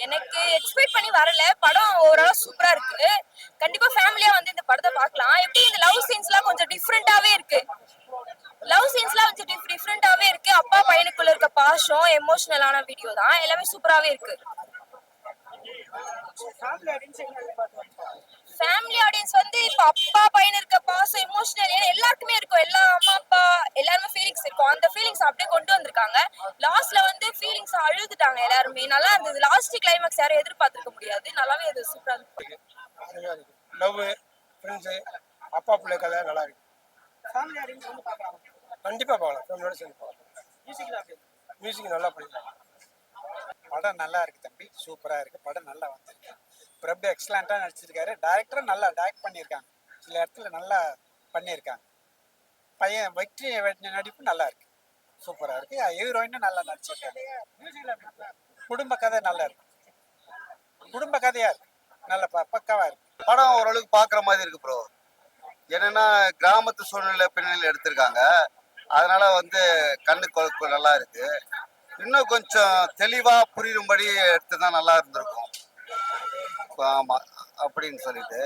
எனக்கு எக்ஸ்பெக்ட் பண்ணி வரல. படம் ஓவராலா சூப்பரா இருக்கு. கண்டிப்பா ஃபேமிலியா வந்து இந்த படத்த பார்க்கலாம். எப்படி இந்த லவ் சீன்ஸ்லாம் கொஞ்சம் டிஃபரெண்டாவே இருக்கு. லவ் சீன்ஸ்லாம் கொஞ்சம் டிஃபரெண்டாவே இருக்கு. அப்பா பையனுக்குள்ள இருக்க பாசம், எமோஷனலான வீடியோ தான். எல்லாமே சூப்பராவே இருக்கு. ஃபேமிலி ஆடியன்ஸ் வந்து இப்ப அப்பா பையன் இருக்க பாசம் எமோஷனல் எல்லாருக்குமே இருக்கும். எல்லா அம்மா அப்பா எல்லாருமே ஃபீலிங்ஸ் இருக்கும். அந்த ஃபீலிங்ஸ் அப்படியே கொண்டு வந்திருக்காங்க. லாஸ்ட்ல வந்து ஃபீலிங்ஸ் அழுதுட்டாங்க எல்லாருமே. நல்லா இருந்தது. லாஸ்ட் கிளைமாக்ஸ் யாரும் எதிர்பார்த்திருக்க முடியாது. நல்லாவே அது சூப்பரா இருக்கு. லவ் ஃப்ரெண்ட்ஸ் அப்பா பிள்ளை கதை நல்லா இருக்கு. கண்டிப்பா பார்க்கலாம். ஃபேமிலியோட சேர்ந்து பார்க்கலாம். மியூசிக் நல்லா பண்ணிருக்காங்க. படம் நல்லா இருக்கு தம்பி, சூப்பரா இருக்கு. படம் நல்லா வந்திருக்கு. பிரபு எக்ஸலண்டா நடிச்சிருக்காரு. டைரக்டரும் நல்லா டைரக்ட் பண்ணியிருக்காங்க. சில இடத்துல நல்லா பண்ணியிருக்காங்க. பையன் வெற்றி நடிப்பு நல்லா இருக்கு, சூப்பரா இருக்கு. ஹீரோயினும் நல்லா நடிச்சிருக்காங்க. குடும்ப கதை நல்லா இருக்கு. குடும்ப கதையா இருக்கு. நல்ல பக்காவா இருக்கு. படம் ஓரளவுக்கு பாக்குற மாதிரி இருக்கு ப்ரோ. என்னன்னா கிராமத்து சூழ்நிலை பின்னணியில் எடுத்திருக்காங்க. அதனால வந்து கண்ணு நல்லா இருக்கு. இன்னும் கொஞ்சம் தெளிவா புரியும்படி எடுத்துதான் நல்லா இருந்திருக்கும். ஆமா அப்படின்னு சொல்லிட்டு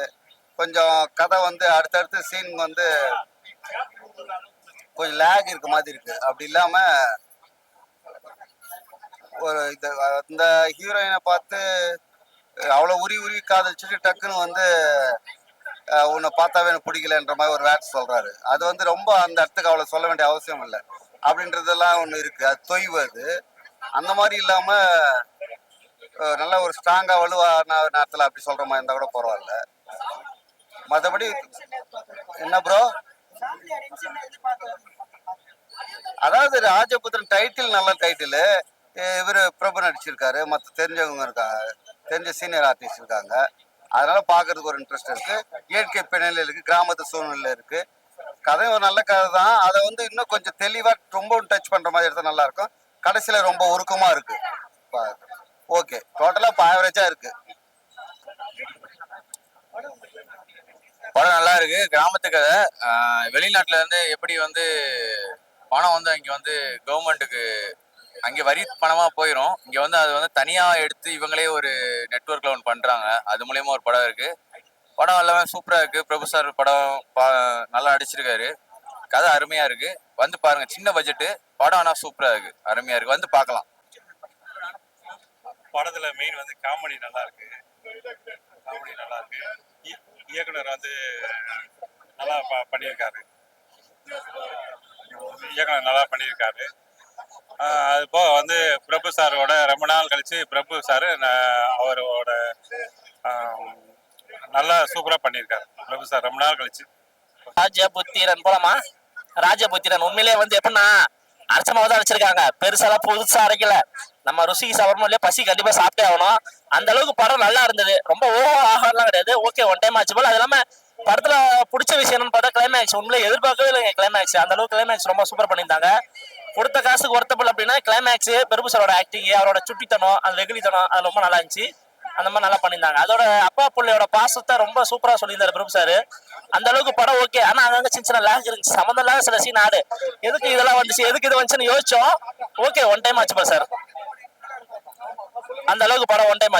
கொஞ்சம் கதை வந்து அடுத்தடுத்த சீன் வந்து கொஞ்சம் லேக் இருக்க மாதிரி இருக்கு. அப்படி இல்லாம ஒரு இந்த ஹீரோயினை பார்த்து அவ்வளவு உருவி காதலிச்சுட்டு டக்குன்னு வந்து உன்னை பார்த்தாவே எனக்கு பிடிக்கலன்ற மாதிரி ஒரு வேட் சொல்றாரு. அது வந்து ரொம்ப அந்த இடத்துக்கு அவ்வளவு சொல்ல வேண்டிய அவசியம் இல்லை அப்படின்றதெல்லாம் ஒண்ணு இருக்கு. அது தொய்வு. அது அந்த மாதிரி இல்லாம நல்ல ஒரு ஸ்ட்ராங்கா வலுவா நேரத்துல அப்படி சொல்ற மாதிரி இருந்தா கூட பரவாயில்ல. மற்றபடி என்ன ப்ரோ, அதாவது ராஜபுத்திரன் டைட்டில் நல்ல டைட்டில். இவர் பிரபு நடிச்சிருக்காரு. மற்ற தெரிஞ்சவங்க இருக்காங்க, தெரிஞ்ச சீனியர் ஆர்டிஸ்ட் இருக்காங்க. அதனால பாக்குறதுக்கு ஒரு இன்ட்ரெஸ்ட் இருக்கு. இயற்கை பின்னணியில் இருக்கு, கிராமத்து சூழ்நிலை இருக்கு. கதை ஒரு நல்ல கதை தான். அதை வந்து இன்னும் கொஞ்சம் தெளிவா ரொம்ப டச் பண்ற மாதிரி எடுத்தா நல்லா இருக்கும். கடைசியில ரொம்ப உருக்கமா இருக்கு. ஓகே, டோட்டலா ஆவரேஜா இருக்கு. படம் நல்லா இருக்கு. கிராமத்து கதை. வெளிநாட்டுல இருந்து எப்படி வந்து பணம் வந்து இங்க வந்து கவர்மெண்ட்டுக்கு அங்கே வரி பணமா போயிடும். இங்க வந்து அது வந்து தனியா எடுத்து இவங்களே ஒரு நெட்ஒர்க்ல ஒன்று பண்றாங்க. அது மூலியமா ஒரு படம் இருக்கு. படம் எல்லாமே சூப்பரா இருக்கு. பிரபு சார் படம் நல்லா அடிச்சிருக்காரு. கதை அருமையா இருக்கு. வந்து பாருங்க. சின்ன பட்ஜெட்டு படம், ஆனா சூப்பரா இருக்கு, அருமையா இருக்கு. வந்து பார்க்கலாம். படத்துல மெயின் வந்து காமெடி நல்லா இருக்கு. காமெடி நல்லா இருக்கு. இயக்குனர் வந்து நல்லா பண்ணியிருக்காரு. இயக்குனர் நல்லா பண்ணியிருக்காரு. அது போக வந்து பிரபு சாரோட ரொம்ப நாள் கழிச்சு பிரபு சாரு அவரோட நல்லா சூப்பரா பண்ணியிருக்காரு. பிரபு சார் ரொம்ப நாள் கழிச்சு. ராஜபுத்திரன் போலாமா? ராஜபுத்திரன் உண்மையிலே வந்து எப்படின்னா அரைச்சமாவதான் தான் அரைச்சிருக்காங்க. பெருசாலாம் புதுசா அரைக்கல. நம்ம ருசிக்கு சாப்பிடணும் இல்லையா, பசி கண்டிப்பா சாப்பிட்டே ஆகணும். அந்த அளவுக்கு படம் நல்லா இருந்தது. ரொம்ப ஓவர் ஆகாரம்லாம் கிடையாது. ஓகே, ஒன் டைம் ஆச்சு போல. அது இல்லாம படத்துல பிடிச்ச விஷயம் என்னன்னு பார்த்தா கிளைமேக்ஸ். உண்மையிலே எதிர்பார்க்கவே இல்லைங்க கிளைமேக்ஸ். அந்த அளவுக்கு கிளைமேக்ஸ் ரொம்ப சூப்பர் பண்ணியிருந்தாங்க. கொடுத்த காசுக்கு ஒர்த்தபிள் அப்படின்னா கிளைமேக்ஸ், பிரபு சாரோட ஆக்டிங், அவரோட சுட்டித்தனம், அந்த வெகுளித்தனம், அது ரொம்ப நல்லா இருந்துச்சு. அந்த மாதிரி நல்லா பண்ணியிருந்தாங்க. அதோட அப்பா பிள்ளையோட பாசத்தை ரொம்ப சூப்பரா சொல்லியிருந்தாரு பிரபு சாரு. அந்த அளவுக்கு படம் ஓகே. ஆனா அங்கங்க சின்ன சின்ன லேக் இருந்துச்சு. சம்மந்தம் இல்லாத சில சீன் ஆடு எதுக்கு இதெல்லாம் வந்துச்சு, எதுக்கு இது வந்துச்சுன்னு யோசிச்சோம். ஓகே, ஒன் டைம் ஆச்சு சார். அந்த அளவுக்கு படம் ஒன் டைம்